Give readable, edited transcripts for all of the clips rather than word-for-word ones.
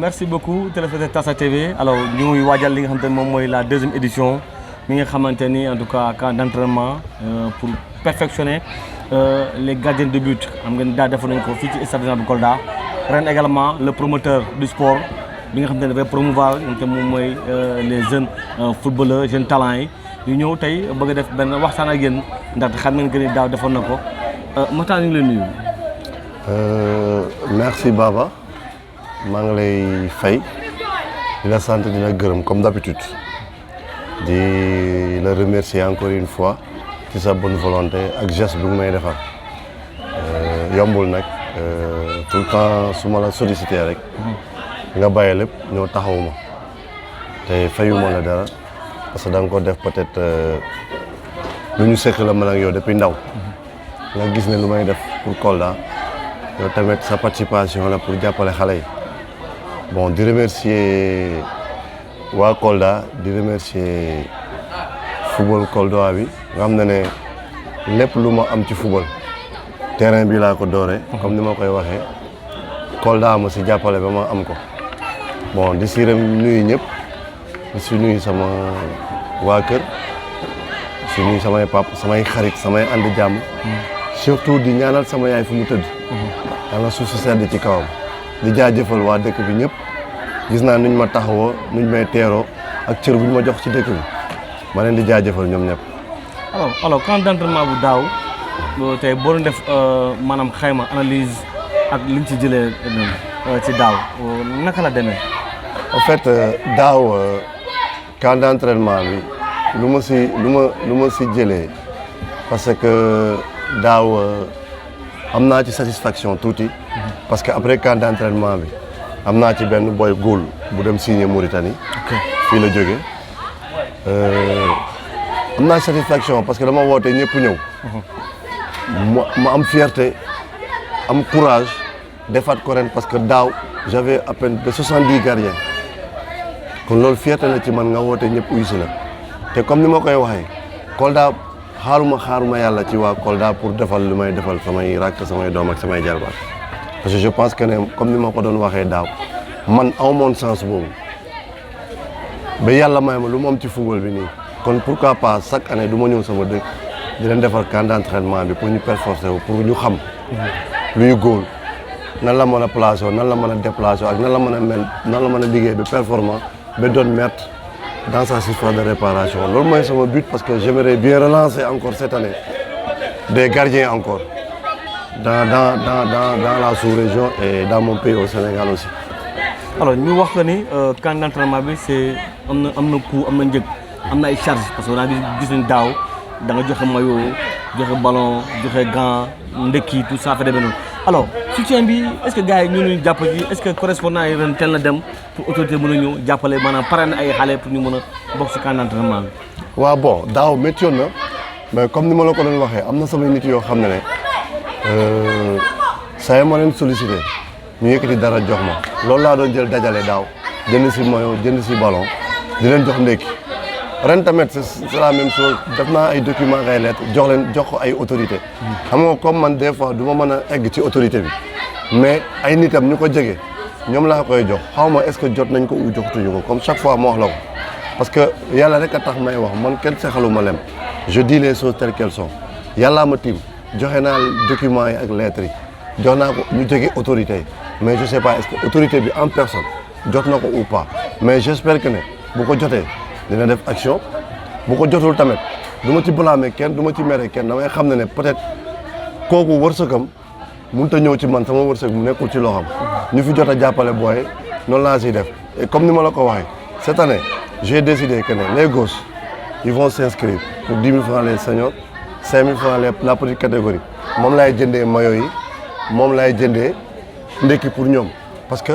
merci beaucoup téléspectateurs Tassa TV alors ñu ngi waajal li nga xamante ne moom mooy la deuxième édition mi nga xamante ni en tout cas camp d'entraînement pour perfectionner les gardiens de but xam ngeen daa defoon nañu ko fii ci stade bu Kolda ren également le promoteur du sport bi nga xamante ne dafay promouvoir te moom mooy les jeunes footballeurs jeunes talents yi ñu ñëw tey bëgg a def benn waxtaan ak yéen ndaxte xam ngeen que ni daaw defoon na ko Makhtar ñu ngi lay nuyu. Merci Baba maa ngi lay fay di la sant di la gërëm comme d'habitude di la remercier encore une fois ci sa bonne volonté ak geste bi nga may defal yombul nag tout le temps su ma la sollicité rek nga bàyyi lépp ñëw taxawuma te fayuma la dara parce que da nga ko def peut-être lu ñu sekk la man ak yow depuis ndaw nga gis ne lu may def pour Kolda yow tamit sa participation la pour jàppale xale yi bon di remercier waa Kolda di remercier football Kolda bi nga xam ne lépp lu ma am ci football terrain bi laa ko dooree comme ni ma koy waxee Kolda ma si jàppale ba ma am ko bon di si nuyu ñëpp di si nuyu sama waa kër di si nuyu samay pap samay xarit samay ànd jàmm surtout di ñaanal sama yaay fu mu tëdd yàlla suuf si sedd ci kawam di jaajëfal waa dëkk bi ñëpp gis naa nuñ ma taxawoo nuñ may teeroo ak cër buñ ma jox ci dëkk bi ma leen di jaajëfal ñoom ñëpp. alors camp d'entraînement bu daaw tey boo doon def maanaam xayma analyse ak liñ ci jëlee ci daaw naka la demee. en fait daaw camp d'entraînement bi lu ma si jëlee parce que daaw am naa ci satisfaction tuuti parce que après camp d'entraînement bi am naa ci benn boy góol bu dem signer Mauritanie fii la jógee am naa satisfaction parce que dama woote ñëpp ñëw ma am fierté am courage defaat ko ren parce que daaw j'avais à peine de 70 gardiens kon loolu fierté la ci man nga woote ñëpp uysi la te comme ni ma koy waxee Kolda xaaruma yàlla ci waa Kolda pour defal lu may defal samay rakk samay doom ak samay jarbaat parce que je pense que ne comme ni ma ko doon waxee daaw man amoon sens boobu ba yàlla may ma lu mu am ci football bi nii kon pourquoi pas chaque année du ma ñëw sama dëkk di leen defal camp d'entraînement bi pour ñu perforcer wu pour ñu xam luy góol nan la mën a placé nan la mën a déplacé ak nan la mën a mel nan la mën a liggéey ba performant ba doon mettre dans sa surface de réparation loolu mooy sama but parce que j'aimerais bien relancer encore cette année des gardiens encore dans la sous-région et dans mon pays au Sénégal aussi. alors ñu wax que ni camp d'entraînement bi c'est am na coût am na njëg am na ay charges parce que on gis nañ daaw da nga joxe maillot joxe ballon joxe gant ndekki tout ça fa demee noonu alors soutien bi est-ce que gars yi ñu jàpp ci est-ce que correspondant yi ren teel na dem pour autorité mën a ñëw jàppale maanaam pare na ay xale pour ñu mën a bokk ci camp d'entraînement bi. waaw bon daaw méttiwoon na mais comme ni ma la ko doon waxee am na samay nit yoo xam ne saa ma leen sollicité ñu yëkkati dara jox ma loolu laa doon jël dajale daaw jënd si maillot jënd si ballon di leen jox ndekki ren tamit c'est la même chose def naa ay documents ay lettres jox ko ay autorités. xam nga comme man des fois du ma mën a egg ci autorité bi mais ay nitam ñu ko jege ñoom laa koy jox xaw ma est-ce que jot nañ ko ou joxtuñu ko comme chaque fois ma wax la ko parce que yàlla rek a tax may wax man kenn sexalu ma lem je dis les choses telles qu'elles sont yàllaa ma tiim joxe naa documents yi ak lettres yi jox naa ko ñu jege autorité yi mais je sais pas est-ce que autorité bi en personne jot na ko ou pas mais j'espère que ne bu ko jotee dina def action bu ko jotul tamit du ma ci blâmer kenn du ma ci mere kenn damay xam ne peut-être kooku wërsëgam mënut a ñëw ci man sama wërsëg mu nekkul ci loxam ñu fi jot a jàppale booy noonu laa siy def et comme ni ma la ko waxee cette année j'ai décidé que ne les gosses ils vont s'inscrire pour 10 000 francs les seniors 5 000 francs la petite catégorie moom laay jëndee maillot yi moom laay jëndee ndekki pour ñoom parce que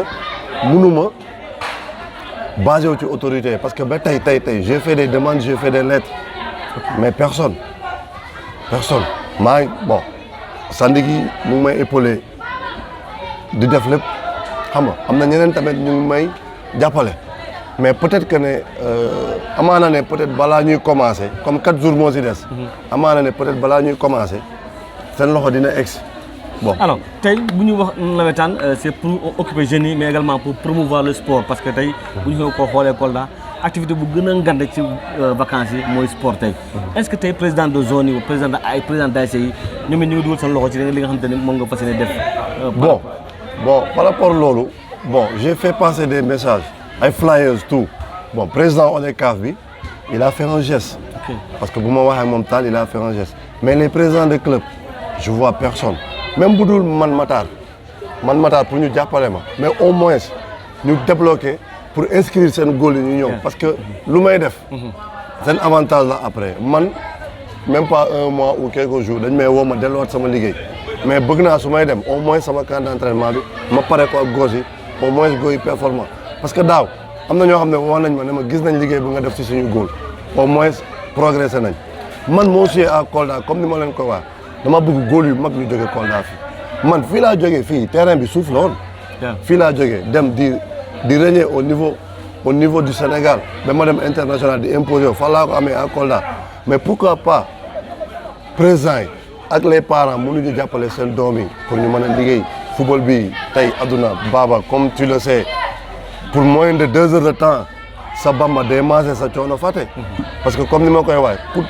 mënuma basé wu ci autorité parce que ba tey j'ai fait des demandes j'ai fait des lettres mais personne maa ngi bon Sandigi mu ngi may épaulé di def lépp xam nga am na ñeneen tamit ñu ngi may jàppale mais peut-être que ne amaana ne peut-être balaa ñuy commencer comme 4 jours moo si des. amaana ne peut-être balaa ñuy commencer seen loxo dina egsi bon alors tey bu ñu wax nawetaan c'est pour occuper jeunes yi mais également pour promouvoir le sport parce que tey bu ñu ko xoolee Kolda activité bu gën a ngande ci vacances yi mooy sport tey est-ce que tey président de zone yi président d'ASC yi ñoom it ñu ngi dugal seen loxo ci li nga xamante ni moom nga fas yéene def. bon par rapport loolu bon j'ai fait passer des messages ay flyers tout bon président ODCAV bi il a fait un geste. Ok. Parce que bu ma waxee moom Tall il a fait un geste mais les présidents de club je vois personne même bu dul man Matar pour ñu jàppale ma mais au moins ñu débloquer pour inscrire seen góol yi ñu ñëw parce que lu may def seen avantage la après man même pas un mois ou quelques jours dañ may woo ma delluwaat sama liggéey mais bëgg naa su may dem au moins sama camp d'entraînement bi ma pare ko ak góos yi au moins góor yi performant parce que daaw am na ñoo xam ne woo nañ ma ne ma gis nañ liggéey bu nga def ci suñu góol au moins progressé nañ man moo suyee à Kolda comme ni ma leen ko wax dama bëgg góol yu mag ñu jógee Kolda fii man fii laa jógee fii terrain bi suuf la woon fii laa jógee dem di régner au niveau du Sénégal ba ma dem international di imposer fa laa ko amee à Kolda mais pourquoi pas président yi ak les parents mënuñu jàppale seen doom yi pour ñu mën a liggéey football bi tey adduna Baba comme tu le sais pour moins de 2 heures de temps sa bamba day maase sa coono fàtte parce que comme ni ma koy waxee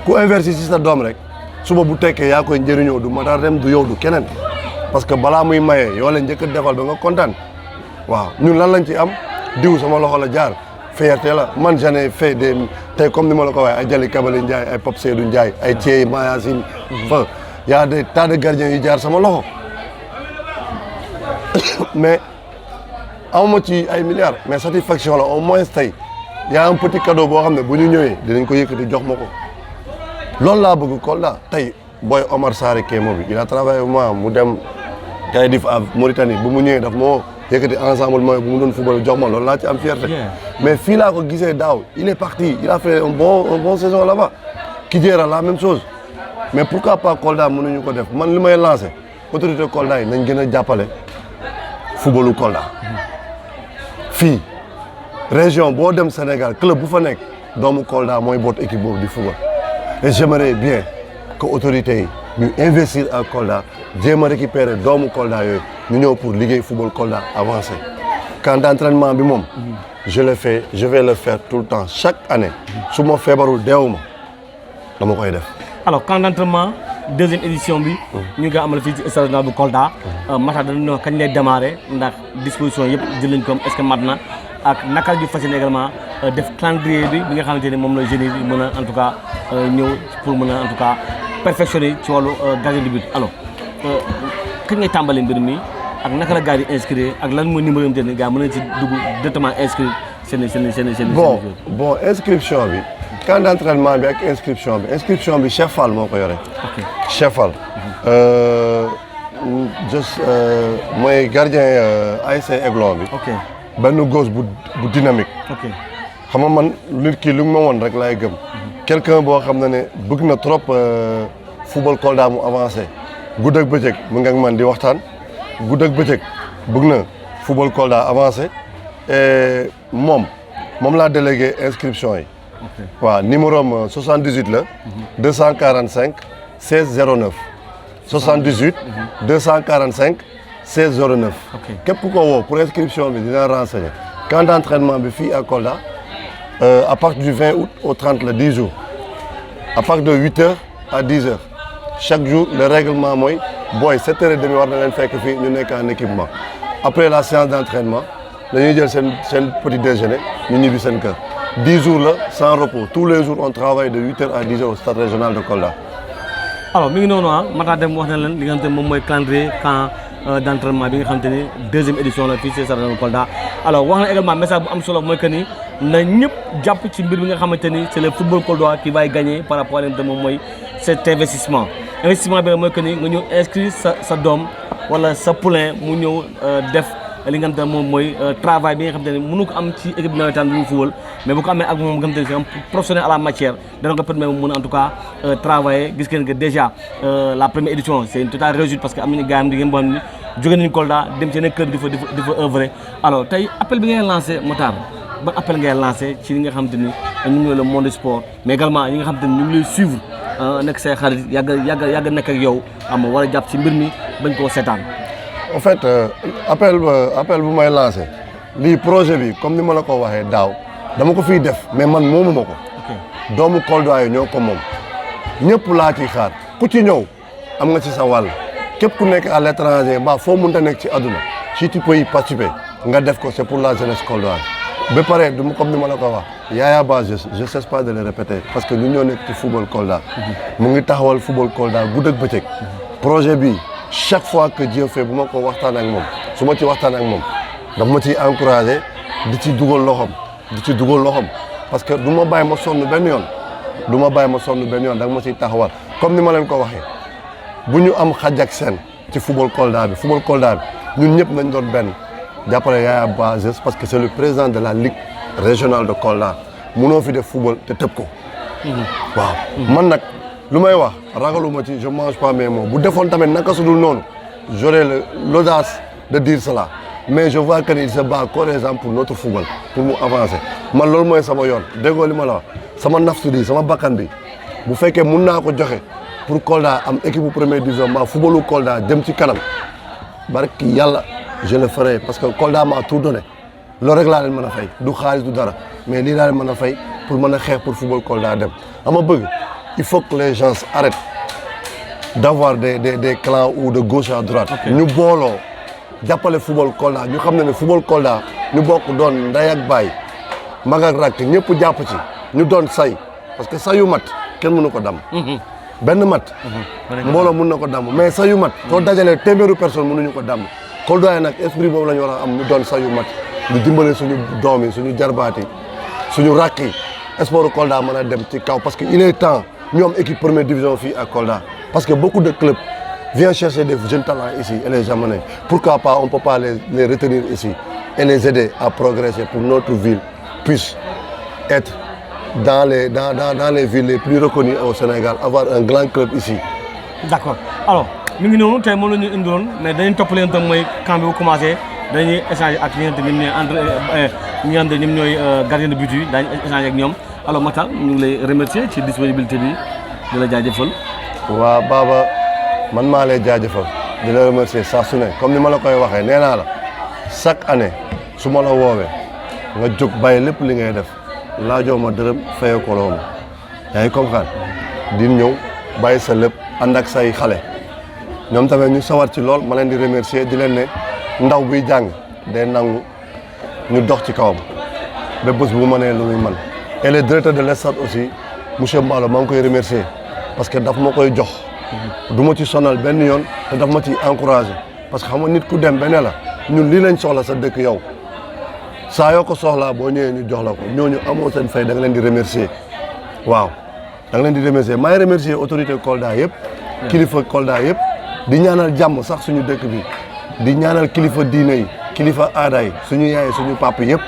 ku investir ci sa doom rek suba bu tekkee yaa koy njëriñoo du Matar Deme du yow du keneen parce que balaa muy mayee yoo leen njëkk a defal ba nga kontaan waaw ñun lan lañ ci am diw sama loxo la jaar fierté la man j'en ai fait des tey comme ni ma la ko waxee ay Jali Kabali Ndiaye ay Pape Seydou Ndiaye ay Thiey Mayacine fa y a des tas de gardiens yu jaar sama loxo mais awma ci ay milliards mais satisfaction la au moins tey y a un petit cadeau boo xam ne bu ñu ñëwee dinañ ko yëkkati jox ma ko loolu laa bëgg Kolda tey booy Omar Sarr Kémo bi il a travaillé moi mu dem Taïdif à Mauritanie bu mu ñëwee daf moo yëkkati ensemble mooy bu mu doon football jox ma loolu laa ci am fierté mais fii laa ko gisee daaw il est parti il a fait un bon saison là-bas Kidira la même chose mais pourquoi pas Kolda mënuñu ko def man li may lancé autorité Kolda yi nañ gën a jàppale footballu Kolda fii région boo dem Sénégal club bu fa nekk doomu Kolda mooy boot équipe boobu di football et j'aimerais bien que autorités yi ñu investir à Kolda jéem a récupérer doomu Kolda yooyu ñu ñëw pour liggéey football Kolda avancé camp d'entraînement bi moom je vais le faire tout le temps chaque année su ma feebarul deewuma dama koy def. alors camp d'entraînement deuxième édition bi ñu ngi amal fii ci stade régional bu Kolda Matar dañu ñëw kañ lay démarrer ndax disposition yëpp jël nañ ko est-ce que mat na ak naka ju fas yéene également def calendrier bi nga xamante ne moom la jeunes yi mën a en tout cas ñëw pour mën a en tout cas perfectionner ci wàllu gardien de but alors kañ ngay tàmbali mbir mi ak naka la gars yi inscrire ak lan mooy numéro yi nga gars mën nañ ci dugg directement inscrire seen bon inscription bi camp d'entraînement bi ak inscription bi Cheikh Fall moo ko yore. ok Cheikh Fall. mooy gardien ASC Aiglon bi. ok benn gosse bu dynamique. ok xam nga man nit ki lu ma woon rek laay gëm. quelqu'un boo xam ne bëgg na trop football Kolda mu avancé gudd ak bëccëg mu ngi ak man di waxtaan gudd ak bëccëg bëgg na football Kolda avancé et moom laa délégué inscription yi. waaw numéro am 78 la. 245 16 09. 78. 245 16 09. képp ku ko woo pour inscription bi dina renseigner. camp d'entraînement bi fii à Kolda à partir du 20 août au 30 la 10 jours à partir de 8 heures à 10 heures chaque jour le règlement mooy booy 7 heures et demie war na leen fekk fii ñu nekk en équipement après la séance d'entraînement dañuy jël seen petit déjeuner ñu ñibbi seen kër. 10 jours là sans repos tous les jours on travaille de 8 heures à 10 heures au stade régional de Kolda. alors mi ngi noonu Matar Deme wax na leen li nga xamante ne moom mooy calendrier camp d'entraînement bi nga xamante ne deuxième édition la fii ci stade régional de Kolda alors wax na également message bu am solo mooy que ni na ñëpp jàpp ci mbir bi nga xamante ni c'est le football koldois qui va gagner par rapport ak moom mooy cet investissement bi nag mooy que ni nga ñëw inscrire sa doom wala sa poulain mu ñëw def. li nga xamante ne moom mooy travail bi nga xamante ne mënu ko am ci équipe nawetaan bi mu football mais bu ko amee ak moom nga xamante ne c'est un professionnel à la matière dana ko permettre mu mën a en tout cas travailler gis ngeen que déjà la première édition c'est une totale réussite parce que am nañu gars yi ngeen boo xam ne jóge nañu Kolda dem ci yeneen club di fa œuvrer alors tey appel bi ngay lancé Matar ban appel ngay lancé ci li nga xamante ni ñu ngi le monde du sport mais également ñi nga xamante ni ñu ngi lay suivre nekk say xarit yàgg nekk ak yow am war a jàpp ci mbir mi bañ koo seetaan. en fait appel bu may lancé lii projet bi comme ni ma la ko waxee daaw dama ko fiy def mais man moomu ma ko. doomu Kolda yi ñoo ko moom ñëpp laa ciy xaar ku ci ñëw am nga ci sa wàll képp ku nekk à l'étranger mbaa foo mënta nekk ci àdduna si tu peux y participer nga def ko c'est pour la jeunesse koldoise ba pare du ma comme ni ma la ko wax Yaya Ba je cesse pas de le répéter parce que ñu ñoo nekk ci football Kolda mu ngi taxawal football Kolda guddi ak bëccëg projet bi chaque fois que Dieu fait bu ma ko waxtaan ak moom su ma ci waxtaan ak moom daf ma ciy encouragé di ci dugal loxom parce que du ma bàyyi ma sonn benn yoon da nga ma ciy taxawal comme ni ma leen ko waxee bu ñu am xaj ak seen ci football Kolda bi ñun ñëpp nañ doon benn jàppale Yaya Ba parce que c'est le président de la ligue régionale de Kolda munoo fi def football te tëb ko. waaw man nag lu may wax ragaluma ci je mange pas mes mots bu defoon tamit naka su dul noonu j'aurais l'audace de dire cela mais je vois que il se bat corps et âme pour notre football pour mu avancer man loolu mooy sama yoon déggoo li ma la wax sama naftu di sama bakkan bi bu fekkee mun naa ko joxe pour Kolda am équipe bu première division ma footballu Kolda jëm ci kanam barki yàlla je le ferai parce que Kolda m'a tout donné loolu rek laa leen mën a fay du xaalis du dara mais lii laa leen mën a fay pour mën a xeex pour football Kolda dem ama bëgg il faut que les gens arrêtent d'avoir des clans ou de gauche à droite ñu booloo jàppale football Kolda ñu xam ne football Kolda ñu bokk doon ndey ak baay mag ak rakk ñëpp jàpp ci ñu doon say parce que sayu mat kenn mënu ko damm benn mat mbooloo mën na ko damm mais sayu mat soo dajalee téeméeru personne mënuñu ko damm Kolda yi nag esprit boobu la ñu war a am ñu doon sayu mat ñu dimbale suñu doom yi suñu jarbaat yi suñu rakk yi sport Kolda mën a dem ci kaw parce que il est temps ñu am équipe première division fii à Kolda parce que beaucoup de clubs viennent chercher des jeunes talents ici et les amener pourquoi pas on peut pas les retenir ici et les aider à progresser pour notre ville puisse être dans les villes les plus reconnues au Sénégal avoir un grand club ici. D'accord alors mi ngi noonu tey moom la ñu indiloon mais dañuy topp leen tam mooy camp bi bu commencé dañuy échanger ak ñi nga xam ne ñoom ñooy gardien de but yi daañu échanger ak ñoom alors Matar ñu ngi lay remercier ci disponibilité bi di la jaajëfal. waaw Baba man maa lay jaajëfal di la remercier saa su ne comme ni ma la koy waxee nee naa la chaque année su ma la woowee nga jóg bàyyi lépp li ngay def laajoo ma dërëm fayoo ko loolu yaa ngi comprendre di ñëw bàyyi sa lépp ànd ak say xale ñoom tamit ñu sawar ci lool ma leen di remercier di leen ne ndaw biy jàng day nangu ñu dox ci kawam ba bés bu ma nee lu muy man et le directeur de l'estade aussi monsieur Mballo maa ngi koy remercier parce que daf ma koy jox du ma ci sonal benn yoon te daf ma ci encouragé parce que xam nga nit ku dem benn la ñun lii lañ soxla sa dëkk yow saa yoo ko soxlaa boo ñëwee ñu jox la ko ñooñu amoo seen fay da nga leen di remercier waaw da nga leen di remercier maay remercier autorité Kolda yëpp kilifa Kolda yëpp di ñaanal jàmm sax suñu dëkk bi di ñaanal kilifa diine yi kilifa aada yi suñu yaay suñu papa yëpp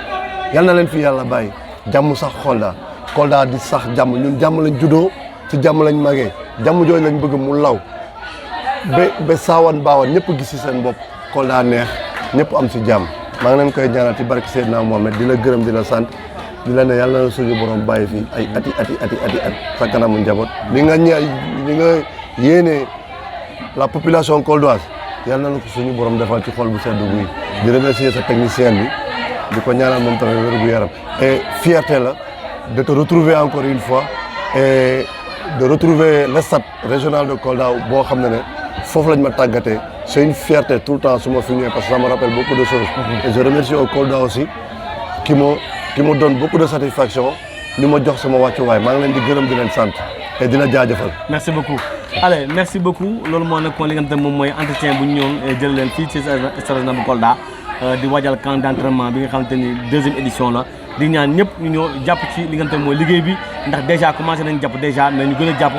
yal na leen fi yàlla bàyyi jàmm sax Kolda di sax jàmm ñun jàmm lañ juddoo ci jàmm lañ magee jàmm jooju lañ bëgg mu law ba saawan baawan ñëpp gis ci seen bopp Kolda neex ñëpp am ci jàmm maa ngi leen koy ñaanal ci barke Seydina Mohamed di la gërëm di la sant di la ne yàlla na suñu borom bàyyi fii ay ati at sa kanamu njaboot li nga yéene la population koldoise yàlla na ko suñu borom defal ci xol bu sedd guy di remercier sa technicien bi di ko ñaanal moom tamit wér gu yaram et fierté la de te retrouver encore une fois et de retrouver le stade régional de Kolda boo xam ne foofu lañ ma tàggatee c'est une fierté tout le temps su ma fi ñëwee parce que ça me rappelle beaucoup de choses et je remercie au Kolda aussi qui me donne beaucoup de satisfaction li ma jox sama wàccuwaay maa ngi leen di gërëm di leen sant et di la jaajëfal. merci beaucoup allez merci beaucoup loolu moo nekkoon li nga xam ne moom mooy entretien bu ñu ñëwoon jël leen fii ci stade régional bu Kolda di waajal camp d'entraînement bi nga xamante ni deuxième édition la di ñaan ñëpp ñu ñëw jàpp ci li nga xam ne mooy liggéey bi ndax déjà commencé nañ jàpp déjà mais ñu gën a jàpp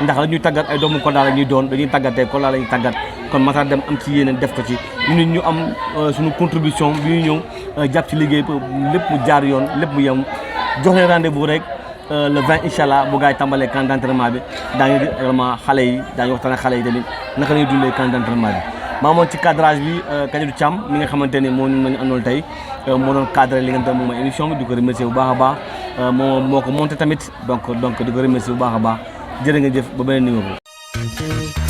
ndax la ñuy tàggat ay doomu Kolda la ñuy doon dañuy tàggatee Kolda la ñuy tàggat kon Matar Deme am ci yéeneen def ko ci ñu am suñu contribution bi ñu ñëw jàpp ci liggéey lépp mu jaar yoon lépp mu yem jox leen rendez-vous rek le 20 incha allah bu gaay tàmbalee camp d'entraînement bi daañu di vraiment xale yi daañu waxtaan ak xale yi tamit naka la ñuy dundee camp d'entraînement bi maa moon ci cadrage bi Kadidou Thiam mi nga xamante ni moo ñu àndoon tey moo doon cadré li nga xam ne moom mooy émission bi di ko remercier bu baax a baax moo ko monté tamit donc di ko remercier bu baax a baax jërë nga jëf ba beneen numéro